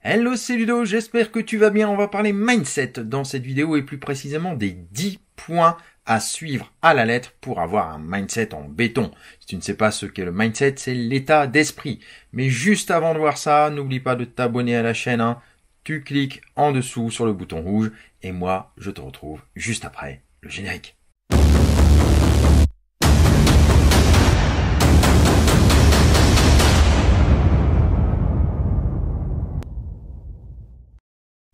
Hello, c'est Ludo, j'espère que tu vas bien. On va parler mindset dans cette vidéo et plus précisément des 10 points à suivre à la lettre pour avoir un mindset en béton. Si tu ne sais pas ce qu'est le mindset, c'est l'état d'esprit. Mais juste avant de voir ça, n'oublie pas de t'abonner à la chaîne. Tu cliques en dessous sur le bouton rouge et moi, je te retrouve juste après le générique.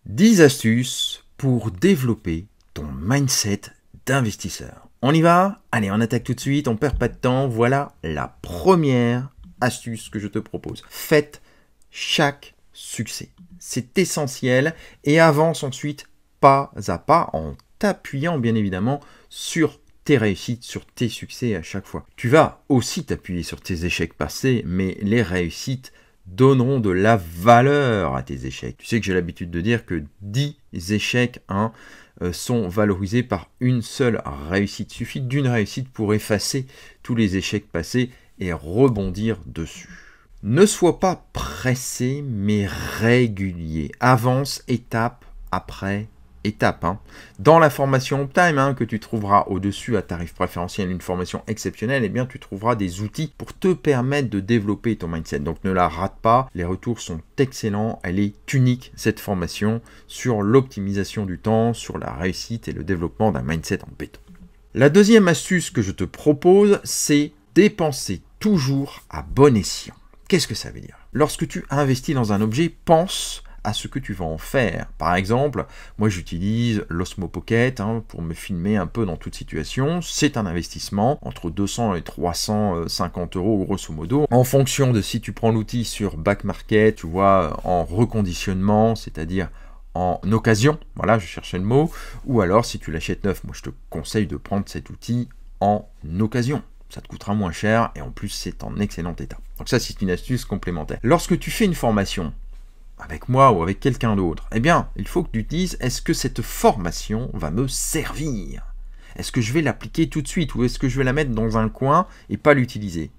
« 10 astuces pour développer ton mindset d'investisseur. » On y va? Allez, on attaque tout de suite, on perd pas de temps. Voilà la première astuce que je te propose. Faites chaque succès. C'est essentiel et avance ensuite pas à pas en t'appuyant bien évidemment sur tes réussites, sur tes succès à chaque fois. Tu vas aussi t'appuyer sur tes échecs passés, mais les réussites donneront de la valeur à tes échecs. Tu sais que j'ai l'habitude de dire que 10 échecs sont valorisés par une seule réussite. Il suffit d'une réussite pour effacer tous les échecs passés et rebondir dessus. Ne sois pas pressé, mais régulier. Avance étape après étape. Dans la formation Optime que tu trouveras au-dessus à tarif préférentiel, une formation exceptionnelle, eh bien tu trouveras des outils pour te permettre de développer ton mindset. Donc ne la rate pas, les retours sont excellents, elle est unique cette formation sur l'optimisation du temps, sur la réussite et le développement d'un mindset en béton. La deuxième astuce que je te propose, c'est dépenser toujours à bon escient. Qu'est-ce que ça veut dire? Lorsque tu investis dans un objet, pense à ce que tu vas en faire. Par exemple, moi j'utilise l'Osmo Pocket pour me filmer un peu dans toute situation. C'est un investissement entre 200 et 350 euros grosso modo. En fonction de si tu prends l'outil sur back market, tu vois, en reconditionnement, c'est-à-dire en occasion, voilà, je cherchais le mot, ou alors si tu l'achètes neuf, moi je te conseille de prendre cet outil en occasion. Ça te coûtera moins cher et en plus c'est en excellent état. Donc ça c'est une astuce complémentaire. Lorsque tu fais une formation, avec moi ou avec quelqu'un d'autre, eh bien, il faut que tu te dises, est-ce que cette formation va me servir? Est-ce que je vais l'appliquer tout de suite ou est-ce que je vais la mettre dans un coin et pas l'utiliser?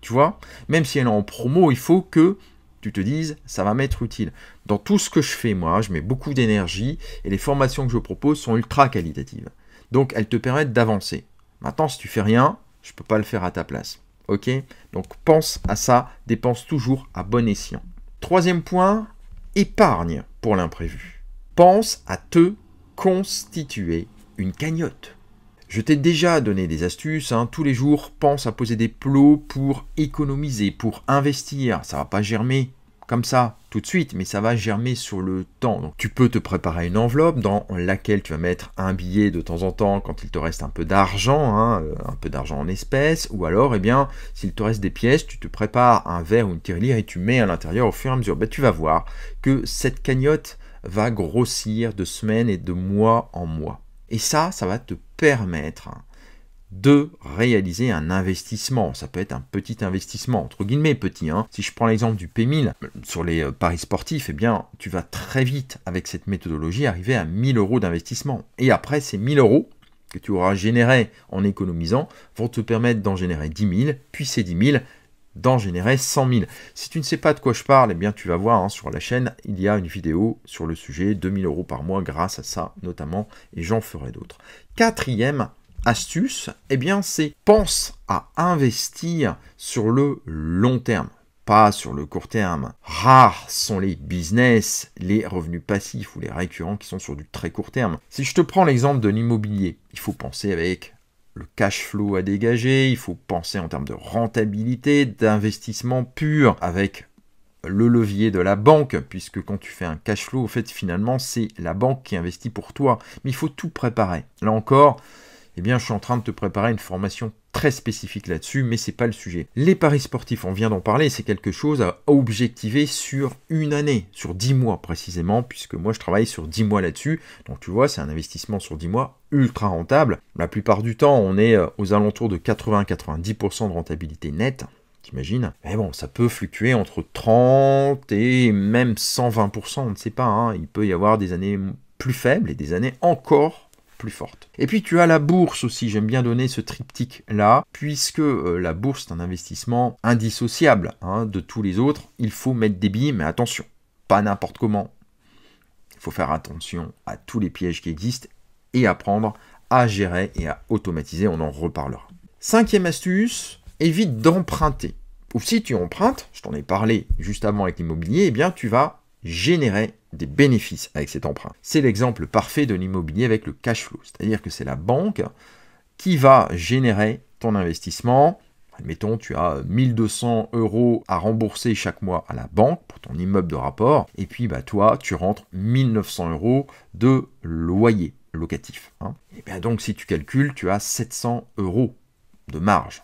Tu vois? Même si elle est en promo, il faut que tu te dises, ça va m'être utile. Dans tout ce que je fais, moi, je mets beaucoup d'énergie et les formations que je propose sont ultra qualitatives. Donc, elles te permettent d'avancer. Maintenant, si tu fais rien, je ne peux pas le faire à ta place. Ok? Donc, pense à ça, dépense toujours à bon escient. Troisième point, épargne pour l'imprévu. Pense à te constituer une cagnotte. Je t'ai déjà donné des astuces. Tous les jours, pense à poser des plots pour économiser, pour investir. Ça ne va pas germer comme ça tout de suite, mais ça va germer sur le temps. Donc, tu peux te préparer une enveloppe dans laquelle tu vas mettre un billet de temps en temps quand il te reste un peu d'argent, en espèces, ou alors, eh bien, s'il te reste des pièces, tu te prépares un verre ou une tirelire et tu mets à l'intérieur au fur et à mesure. Tu vas voir que cette cagnotte va grossir de semaine et de mois en mois. Et ça va te permettre de réaliser un investissement. Ça peut être un petit investissement, entre guillemets petit. Si je prends l'exemple du P1000 sur les paris sportifs, eh bien, tu vas très vite, avec cette méthodologie, arriver à 1000 euros d'investissement. Et après, ces 1000 euros que tu auras générés en économisant vont te permettre d'en générer 10 000, puis ces 10 000 d'en générer 100 000. Si tu ne sais pas de quoi je parle, eh bien, tu vas voir sur la chaîne, il y a une vidéo sur le sujet, 2000 euros par mois grâce à ça notamment, et j'en ferai d'autres. Quatrième astuce, eh bien, c'est pense à investir sur le long terme, pas sur le court terme. Rares sont les business, les revenus passifs ou les récurrents qui sont sur du très court terme. Si je te prends l'exemple de l'immobilier, il faut penser avec le cash flow à dégager, il faut penser en termes de rentabilité, d'investissement pur avec le levier de la banque, puisque quand tu fais un cash flow, en fait, finalement, c'est la banque qui investit pour toi. Mais il faut tout préparer. Là encore, eh bien, je suis en train de te préparer une formation très spécifique là-dessus, mais c'est pas le sujet. Les paris sportifs, on vient d'en parler, c'est quelque chose à objectiver sur une année, sur 10 mois précisément, puisque moi je travaille sur 10 mois là-dessus. Donc tu vois, c'est un investissement sur 10 mois ultra rentable. La plupart du temps, on est aux alentours de 80-90% de rentabilité nette. T'imagines? Mais bon, ça peut fluctuer entre 30 et même 120%, on ne sait pas. Il peut y avoir des années plus faibles et des années encore plus forte. Et puis tu as la bourse aussi, j'aime bien donner ce triptyque là, puisque la bourse c'est un investissement indissociable de tous les autres, il faut mettre des billes, mais attention, pas n'importe comment. Il faut faire attention à tous les pièges qui existent et apprendre à gérer et à automatiser, on en reparlera. 5e astuce, évite d'emprunter. Ou si tu empruntes, je t'en ai parlé juste avant avec l'immobilier, eh bien tu vas générer des bénéfices avec cet emprunt. C'est l'exemple parfait de l'immobilier avec le cash flow, c'est-à-dire que c'est la banque qui va générer ton investissement. Admettons, tu as 1200 € à rembourser chaque mois à la banque pour ton immeuble de rapport, et puis toi, tu rentres 1900 € de loyer locatif. Et bien donc, si tu calcules, tu as 700 € de marge.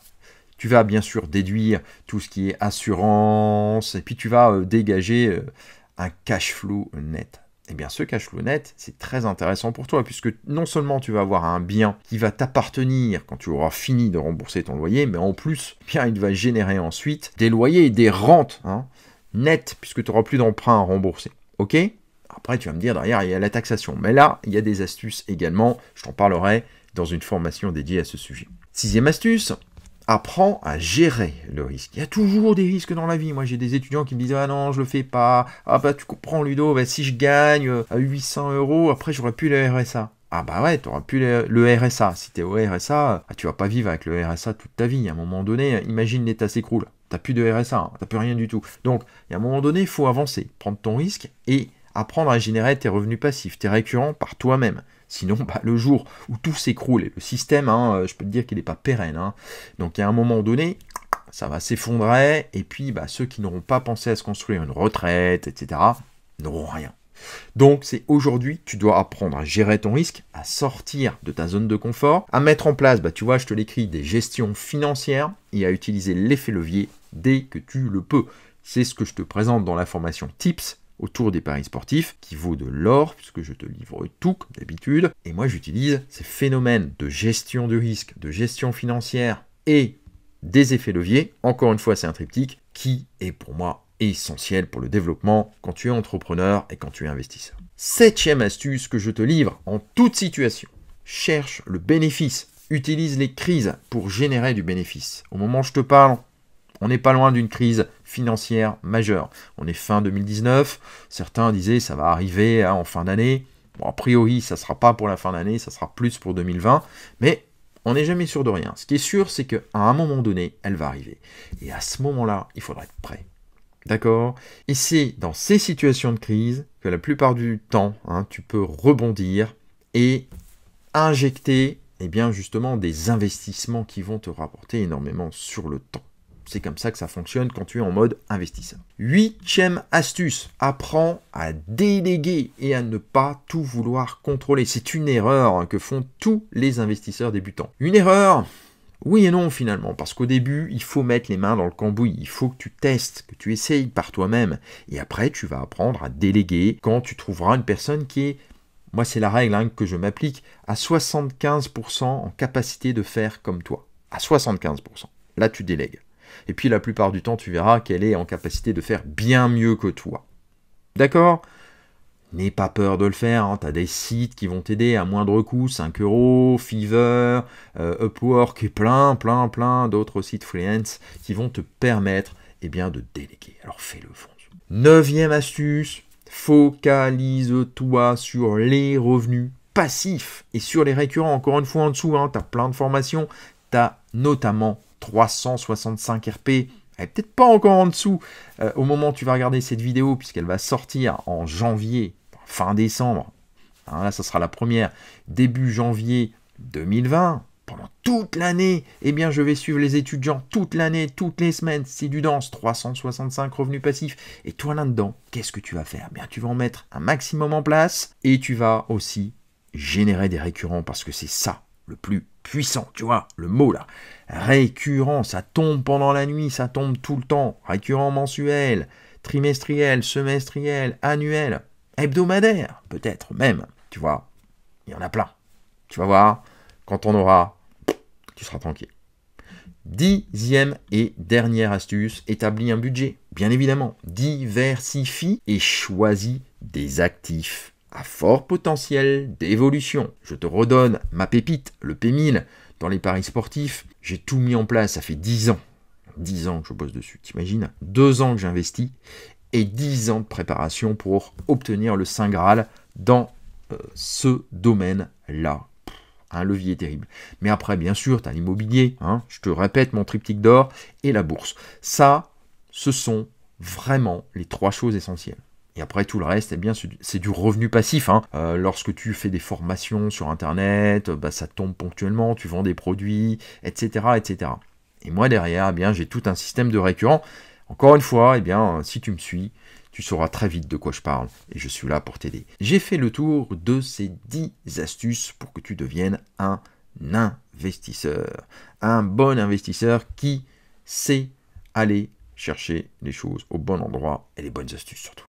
Tu vas bien sûr déduire tout ce qui est assurance, et puis tu vas dégager un cash flow net. Et bien ce cash flow net, c'est très intéressant pour toi, puisque non seulement tu vas avoir un bien qui va t'appartenir quand tu auras fini de rembourser ton loyer, mais en plus, bien, il va générer ensuite des loyers et des rentes nettes, puisque tu n'auras plus d'emprunt à rembourser. Ok ? Après, tu vas me dire, derrière, il y a la taxation. Mais là, il y a des astuces également. Je t'en parlerai dans une formation dédiée à ce sujet. 6e astuce, apprends à gérer le risque. Il y a toujours des risques dans la vie. Moi, j'ai des étudiants qui me disent « Ah non, je le fais pas. Ah tu comprends, Ludo, si je gagne à 800 €, après, j'aurai plus le RSA. » Ah ouais, tu n'auras plus le RSA. Si tu es au RSA, tu vas pas vivre avec le RSA toute ta vie. À un moment donné, imagine l'État s'écroule. Tu n'as plus de RSA, tu n'as plus rien du tout. Donc, à un moment donné, il faut avancer, prendre ton risque et apprendre à générer tes revenus passifs, tes récurrents par toi-même. Sinon, le jour où tout s'écroule, et le système, je peux te dire qu'il n'est pas pérenne. Donc, à un moment donné, ça va s'effondrer, et puis ceux qui n'auront pas pensé à se construire une retraite, etc., n'auront rien. Donc, c'est aujourd'hui, tu dois apprendre à gérer ton risque, à sortir de ta zone de confort, à mettre en place, tu vois, je te l'écris, des gestions financières, et à utiliser l'effet levier dès que tu le peux. C'est ce que je te présente dans la formation Tips autour des paris sportifs, qui vaut de l'or, puisque je te livre tout, comme d'habitude. Et moi, j'utilise ces phénomènes de gestion de risque, de gestion financière et des effets leviers. Encore une fois, c'est un triptyque qui est pour moi essentiel pour le développement quand tu es entrepreneur et quand tu es investisseur. 7e astuce que je te livre en toute situation. Cherche le bénéfice. Utilise les crises pour générer du bénéfice. Au moment où je te parle, on n'est pas loin d'une crise financière majeure. On est fin 2019. Certains disaient ça va arriver en fin d'année. Bon, a priori, ça ne sera pas pour la fin d'année, ça sera plus pour 2020. Mais on n'est jamais sûr de rien. Ce qui est sûr, c'est qu'à un moment donné, elle va arriver. Et à ce moment-là, il faudra être prêt. D'accord ? Et c'est dans ces situations de crise que la plupart du temps, tu peux rebondir et injecter justement des investissements qui vont te rapporter énormément sur le temps. C'est comme ça que ça fonctionne quand tu es en mode investisseur. 8e astuce, apprends à déléguer et à ne pas tout vouloir contrôler. C'est une erreur que font tous les investisseurs débutants. Une erreur, oui et non finalement, parce qu'au début, il faut mettre les mains dans le cambouis. Il faut que tu testes, que tu essayes par toi-même. Et après, tu vas apprendre à déléguer quand tu trouveras une personne qui est, moi c'est la règle que je m'applique, à 75% en capacité de faire comme toi. À 75%. Là, tu délègues. Et puis la plupart du temps, tu verras qu'elle est en capacité de faire bien mieux que toi. D'accord ? N'aie pas peur de le faire, tu as des sites qui vont t'aider à moindre coût, 5 €, Fiverr, Upwork et plein d'autres sites freelance qui vont te permettre de déléguer. Alors fais-le, fonce. 9e astuce, focalise-toi sur les revenus passifs et sur les récurrents. Encore une fois en dessous, tu as plein de formations, tu as notamment 365 RP, elle n'est peut-être pas encore en dessous au moment où tu vas regarder cette vidéo, puisqu'elle va sortir en janvier, fin décembre. Là, ça sera la première, début janvier 2020. Pendant toute l'année, je vais suivre les étudiants toute l'année, toutes les semaines. C'est du dense, 365 revenus passifs. Et toi, là-dedans, qu'est-ce que tu vas faire ? Tu vas en mettre un maximum en place et tu vas aussi générer des récurrents parce que c'est ça le plus puissant, tu vois, le mot là. Récurrent, ça tombe pendant la nuit, ça tombe tout le temps. Récurrent mensuel, trimestriel, semestriel, annuel, hebdomadaire, peut-être même. Tu vois, il y en a plein. Tu vas voir, quand on aura, tu seras tranquille. 10e et dernière astuce, établis un budget. Bien évidemment, diversifie et choisis des actifs à fort potentiel d'évolution. Je te redonne ma pépite, le P1000, dans les paris sportifs. J'ai tout mis en place, ça fait 10 ans. 10 ans que je bosse dessus, t'imagines ? 2 ans que j'investis. et 10 ans de préparation pour obtenir le Saint Graal dans ce domaine-là. Un levier terrible. Mais après, bien sûr, tu as l'immobilier, hein, je te répète, mon triptyque d'or et la bourse. Ça, ce sont vraiment les 3 choses essentielles. Et après, tout le reste, eh bien, c'est du revenu passif. Hein. Lorsque tu fais des formations sur Internet, ça tombe ponctuellement, tu vends des produits, etc. etc. Et moi, derrière, eh bien, j'ai tout un système de récurrent. Encore une fois, eh bien, si tu me suis, tu sauras très vite de quoi je parle et je suis là pour t'aider. J'ai fait le tour de ces 10 astuces pour que tu deviennes un investisseur. Un bon investisseur qui sait aller chercher les choses au bon endroit et les bonnes astuces surtout.